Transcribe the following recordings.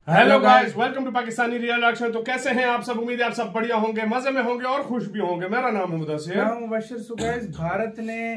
Hello guys, welcome to Pakistani real action. तो कैसे हैं आप सब? उम्मीद है आप सब बढ़िया होंगे, मजे में होंगे और खुश भी होंगे। मेरा नाम है मुदस्सिर। मैं हूं मुबश्शिर। सो गाइस, भारत ने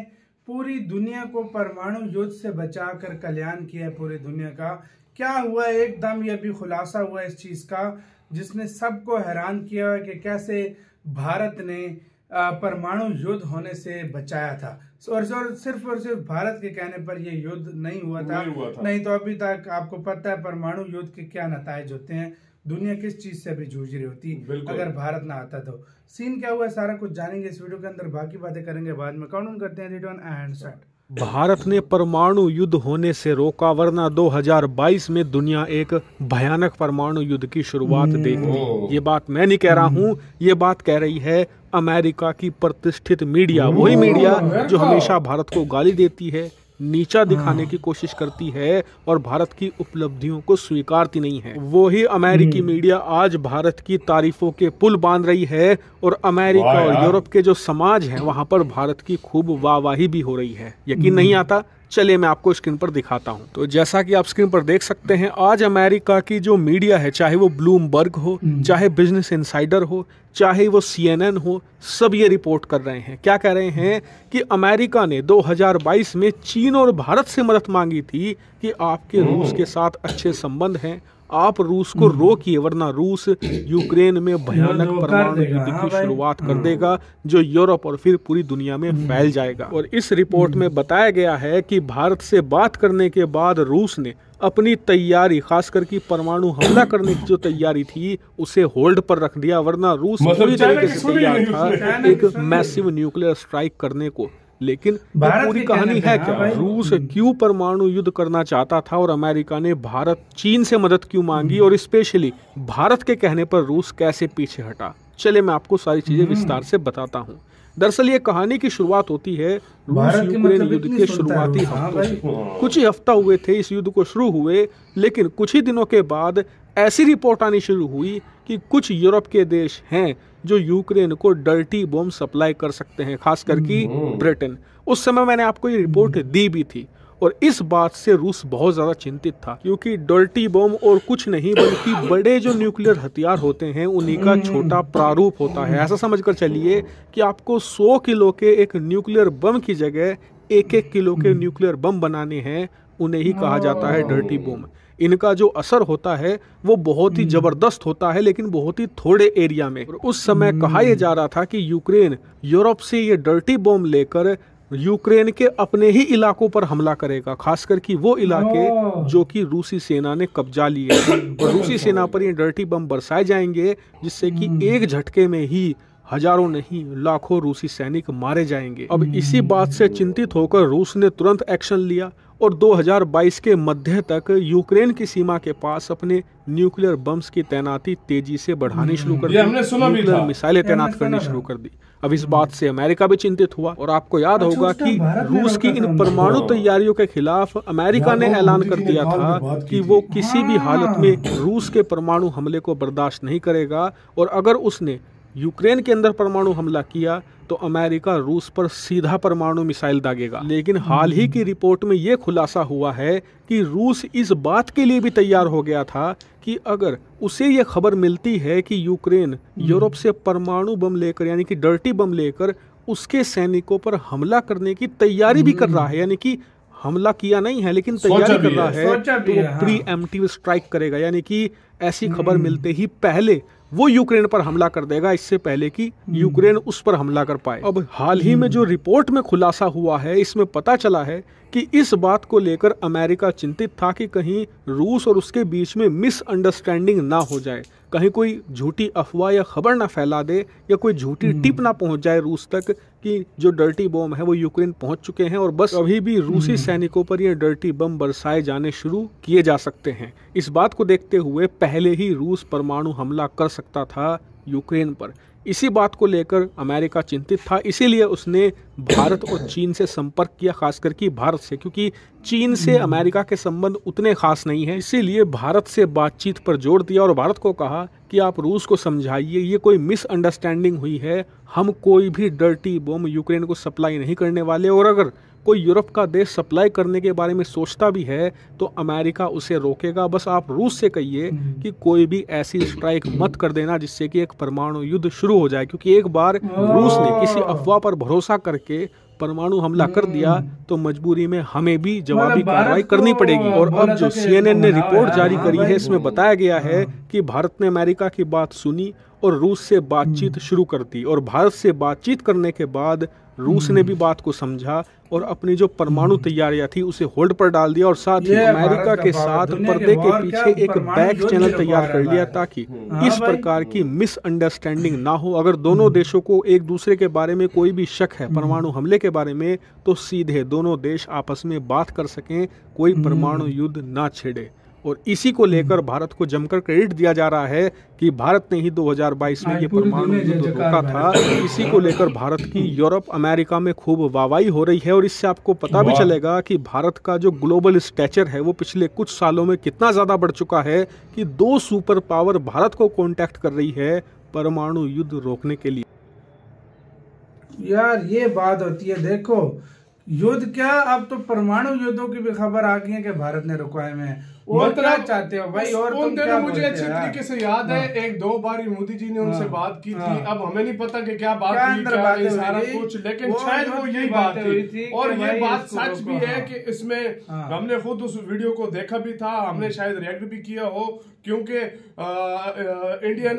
पूरी दुनिया को परमाणु युद्ध से बचाकर कल्याण किया है। पूरी दुनिया का क्या हुआ, एकदम ये भी खुलासा हुआ इस चीज का जिसने सबको हैरान किया है कि कैसे भारत ने परमाणु युद्ध होने से बचाया था। और सिर्फ भारत के कहने पर यह युद्ध नहीं हुआ था। नहीं तो अभी तक आपको पता है परमाणु युद्ध के क्या नताइज होते हैं, दुनिया किस चीज से भी जूझ रही होती अगर भारत ना आता तो। सीन क्या हुआ सारा कुछ जानेंगे इस वीडियो के अंदर, बाकी बातें करेंगे बाद में। काउंट करते हैं, रिटर्न एंड स्टार्ट। भारत ने परमाणु युद्ध होने से रोका, वरना 2022 में दुनिया एक भयानक परमाणु युद्ध की शुरुआत देखती। ये बात मैं नहीं कह रहा हूँ, ये बात कह रही है अमेरिका की प्रतिष्ठित मीडिया। वही मीडिया जो हमेशा भारत को गाली देती है, नीचा दिखाने की कोशिश करती है और भारत की उपलब्धियों को स्वीकारती नहीं है। वही अमेरिकी मीडिया आज भारत की तारीफों के पुल बांध रही है और अमेरिका और यूरोप के जो समाज हैं वहां पर भारत की खूब वाहवाही भी हो रही है। यकीन नहीं आता? चलिए मैं आपको स्क्रीन पर दिखाता हूं। तो जैसा कि आप स्क्रीन पर देख सकते हैं, आज अमेरिका की जो मीडिया है, चाहे वो ब्लूमबर्ग हो, चाहे बिजनेस इनसाइडर हो, चाहे वो CNN हो, सब ये रिपोर्ट कर रहे हैं। क्या कह रहे हैं कि अमेरिका ने 2022 में चीन और भारत से मदद मांगी थी कि आपके रूस के साथ अच्छे संबंध हैं, आप रूस को रोकिए, वरना रूस यूक्रेन में भयानक परमाणु युद्ध की शुरुआत कर देगा जो यूरोप और फिर पूरी दुनिया में फैल जाएगा। और इस रिपोर्ट में बताया गया है कि भारत से बात करने के बाद रूस ने अपनी तैयारी, खासकर की परमाणु हमला करने की जो तैयारी थी, उसे होल्ड पर रख दिया, वरना रूस पूरी तरीके से तैयार था एक मैसिव न्यूक्लियर स्ट्राइक करने को। लेकिन पूरी कहानी है क्या? रूस क्यों परमाणु युद्ध करना चाहता था और अमेरिका ने चीन से मदद क्यों मांगी, और स्पेशली भारत के कहने पर रूस कैसे पीछे हटा? चले मैं आपको सारी चीजें विस्तार से बताता हूँ। दरअसल ये कहानी की शुरुआत होती है रूस यूक्रेन युद्ध के शुरुआती हफ्तों से। कुछ ही हफ्ता हुए थे इस युद्ध को शुरू हुए, लेकिन कुछ ही दिनों के बाद ऐसी रिपोर्ट आनी शुरू हुई कि कुछ यूरोप के देश हैं जो यूक्रेन को डर्टी बॉम्ब सप्लाई कर सकते हैं, खासकर की ब्रिटेन। उस समय मैंने आपको ये रिपोर्ट दी भी थी और इस बात से रूस बहुत ज्यादा चिंतित था, क्योंकि डर्टी बॉम्ब और कुछ नहीं बल्कि बड़े जो न्यूक्लियर हथियार होते हैं उन्हीं का छोटा प्रारूप होता है। ऐसा समझकर चलिए कि आपको 100 किलो के एक न्यूक्लियर बम की जगह 1-1 किलो के न्यूक्लियर बम बनाने हैं, उन्हें ही कहा जाता है डर्टी बॉम्ब। इनका जो असर होता है वो बहुत ही जबरदस्त होता है, लेकिन बहुत ही थोड़े एरिया में। और उस समय कहा यह जा रहा था कि यूक्रेन यूरोप से ये डर्टी बॉम्ब लेकर यूक्रेन के अपने ही इलाकों पर हमला करेगा, खासकर कि वो इलाके जो कि रूसी सेना ने कब्जा लिए हैं। और रूसी सेना पर ये डर्टी बम बरसाए जाएंगे, जिससे कि एक झटके में ही हजारों नहीं लाखों रूसी सैनिक मारे जाएंगे। अब इसी बात से चिंतित होकर रूस ने तुरंत एक्शन लिया और 2022 के मध्य तक यूक्रेन की सीमा के पास अपने न्यूक्लियर बम्स की तैनाती तेजी से बढ़ानी शुरू कर दी, न्यूक्लियर मिसाइलें तैनात करनी शुरू कर दी। अब इस बात से अमेरिका भी चिंतित हुआ और आपको याद होगा कि रूस की इन परमाणु तैयारियों के खिलाफ अमेरिका ने ऐलान कर दिया था कि वो किसी भी हालत में रूस के परमाणु हमले को बर्दाश्त नहीं करेगा, और अगर उसने यूक्रेन के अंदर परमाणु हमला किया तो अमेरिका रूस पर सीधा परमाणु मिसाइल दागेगा। लेकिन हाल ही की रिपोर्ट में यह खुलासा हुआ है कि रूस इस बात के लिए भी तैयार हो गया था कि अगर उसे यह खबर मिलती है कि यूक्रेन यूरोप से परमाणु बम लेकर, यानी कि डर्टी बम लेकर उसके सैनिकों पर हमला करने की तैयारी भी कर रहा है, यानी कि हमला किया नहीं है लेकिन तैयारी कर रहा है, तो वो प्रीएम्प्टिव स्ट्राइक करेगा। यानी कि ऐसी खबर मिलते ही पहले वो यूक्रेन पर हमला कर देगा, इससे पहले कि यूक्रेन उस पर हमला कर पाए। अब हाल ही में जो रिपोर्ट में खुलासा हुआ है, इसमें पता चला है कि इस बात को लेकर अमेरिका चिंतित था कि कहीं रूस और उसके बीच में मिसअंडरस्टैंडिंग ना हो जाए, कहीं कोई झूठी अफवाह या खबर ना फैला दे, या कोई झूठी टिप ना पहुंच जाए रूस तक कि जो डर्टी बम है वो यूक्रेन पहुंच चुके हैं और बस अभी भी रूसी सैनिकों पर ये डर्टी बम बरसाए जाने शुरू किए जा सकते हैं। इस बात को देखते हुए पहले ही रूस परमाणु हमला कर सकता था यूक्रेन पर। इसी बात को लेकर अमेरिका चिंतित था, इसीलिए उसने भारत और चीन से संपर्क किया, खासकर कि भारत से, क्योंकि चीन से अमेरिका के संबंध उतने खास नहीं है। इसीलिए भारत से बातचीत पर जोर दिया और भारत को कहा कि आप रूस को समझाइए, ये कोई मिसअंडरस्टैंडिंग हुई है, हम कोई भी डर्टी बम यूक्रेन को सप्लाई नहीं करने वाले, और अगर कोई यूरोप का देश सप्लाई करने के बारे में सोचता भी है तो अमेरिका उसे रोकेगा। बस आप रूस से कहिए कि कोई भी ऐसी स्ट्राइक मत कर देना जिससे कि एक परमाणु युद्ध शुरू हो जाए, क्योंकि एक बार रूस ने किसी अफवाह पर भरोसा करके परमाणु हमला कर दिया तो मजबूरी में हमें भी जवाबी कार्रवाई करनी पड़ेगी। और अब जो CNN ने रिपोर्ट जारी करी है इसमें बताया गया है कि भारत ने अमेरिका की बात सुनी और रूस से बातचीत शुरू कर दी, और भारत से बातचीत करने के बाद रूस ने भी बात को समझा और अपनी जो परमाणु तैयारियां थी उसे होल्ड पर डाल दिया, और साथ ही अमेरिका के साथ पर्दे के पीछे एक बैक चैनल तैयार कर लिया ताकि इस प्रकार की मिसअंडरस्टैंडिंग ना हो। अगर दोनों देशों को एक दूसरे के बारे में कोई भी शक है परमाणु हमले के बारे में तो सीधे दोनों देश आपस में बात कर सकें, कोई परमाणु युद्ध ना छेड़े। और इसी को लेकर भारत को जमकर क्रेडिट दिया जा रहा है कि भारत ने ही 2022 में ये परमाणु युद्ध रोका था। इसी को लेकर भारत की यूरोप अमेरिका में खूब वाहवाही हो रही है, और इससे आपको पता भी चलेगा कि भारत का जो ग्लोबल स्टैचर है वो पिछले कुछ सालों में कितना ज्यादा बढ़ चुका है कि 2 सुपर पावर भारत को कांटेक्ट कर रही है परमाणु युद्ध रोकने के लिए। यार ये बात होती है, देखो युद्ध क्या, अब तो परमाणु युद्धों की भी खबर आ गई है कि भारत ने रुकवाए में। और क्या चाहते हो भाई? और तुम क्या मुझे अच्छे तरीके से याद है 1-2 बार मोदी जी ने उनसे बात की थी। अब हमें नहीं पता कि क्या बात हुई, क्या सारा कुछ, लेकिन शायद वो यही बात थी। और ये बात सच भी है कि इसमें हमने खुद उस वीडियो को देखा भी था, हमने शायद रिएक्ट भी किया हो, क्योंकि इंडिया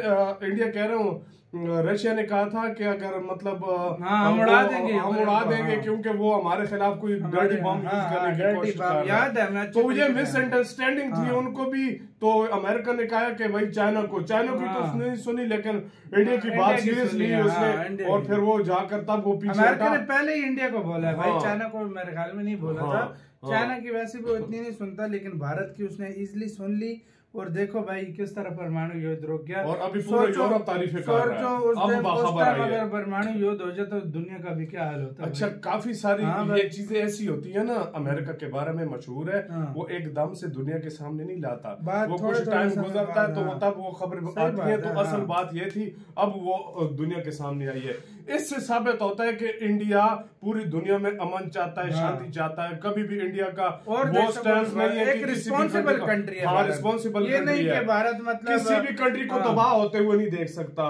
कह रहा हूँ रशिया ने कहा था कि अगर मतलब हम उड़ा देंगे क्योंकि वो हमारे खिलाफ कोई डर्टी बम यूज करने की कोशिश कर रहा है। तो ये मिसअंडरस्टैंडिंग थी उनको भी। तो अमेरिका ने कहा कि भाई चाइना की तो उसने नहीं सुनी, लेकिन इंडिया की बात सीरियस ली उसने, और फिर वो जाकर तब वो पीछे अमेरिका ने पहले ही इंडिया को बोला है भाई, चाइना को मेरे ख्याल में नहीं बोला था। चाइना की वैसे भी इतनी नहीं सुनता, लेकिन भारत की उसने इजीली सुन ली। और देखो भाई किस तरह परमाणु युद्ध रुक गया, और अभी पूरा यूरोप तारीफें कर रहा है। अगर परमाणु युद्ध हो जाए तो दुनिया का भी क्या हाल होता है। अच्छा, काफी सारी ये चीजें ऐसी होती है ना, अमेरिका के बारे में मशहूर है, वो एकदम से दुनिया के सामने नहीं लाता, वो कुछ टाइम गुजरता है तो तब वो खबर आती है। तो असल बात ये थी, अब वो दुनिया के सामने आई है। इससे साबित होता है कि इंडिया पूरी दुनिया में अमन चाहता है, शांति चाहता है। कभी भी इंडिया का वो स्टैंड नहीं है, एक रिस्पॉन्सिबल कंट्री है, रिस्पॉन्सिबल ये नहीं कि भारत मतलब किसी भी कंट्री को तबाह होते हुए नहीं देख सकता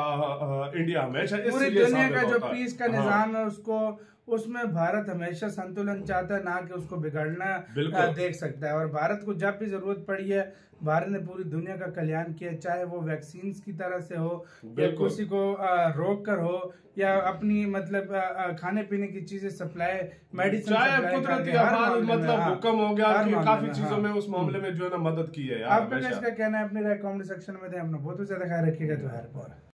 इंडिया हमेशा। पूरी दुनिया का जो पीस का निजाम है उसमें भारत हमेशा संतुलन चाहता है, ना कि उसको बिगड़ना देख सकता है। और भारत को जब भी जरूरत पड़ी है भारत ने पूरी दुनिया का कल्याण किया, चाहे वो वैक्सीन की तरह से हो या किसी को रोक कर हो या अपनी मतलब खाने पीने की चीजें सप्लाई, मेडिसिन, चाहे कुदरती आफत मतलब भूकंप हो गया, कि काफी चीजों में उस मामले में जो है ना मदद की है। आपका इसका कहना है अपनी राय कमेंट सेक्शन में दें। अपना बहुत ज्यादा ख्याल रखिएगा। तो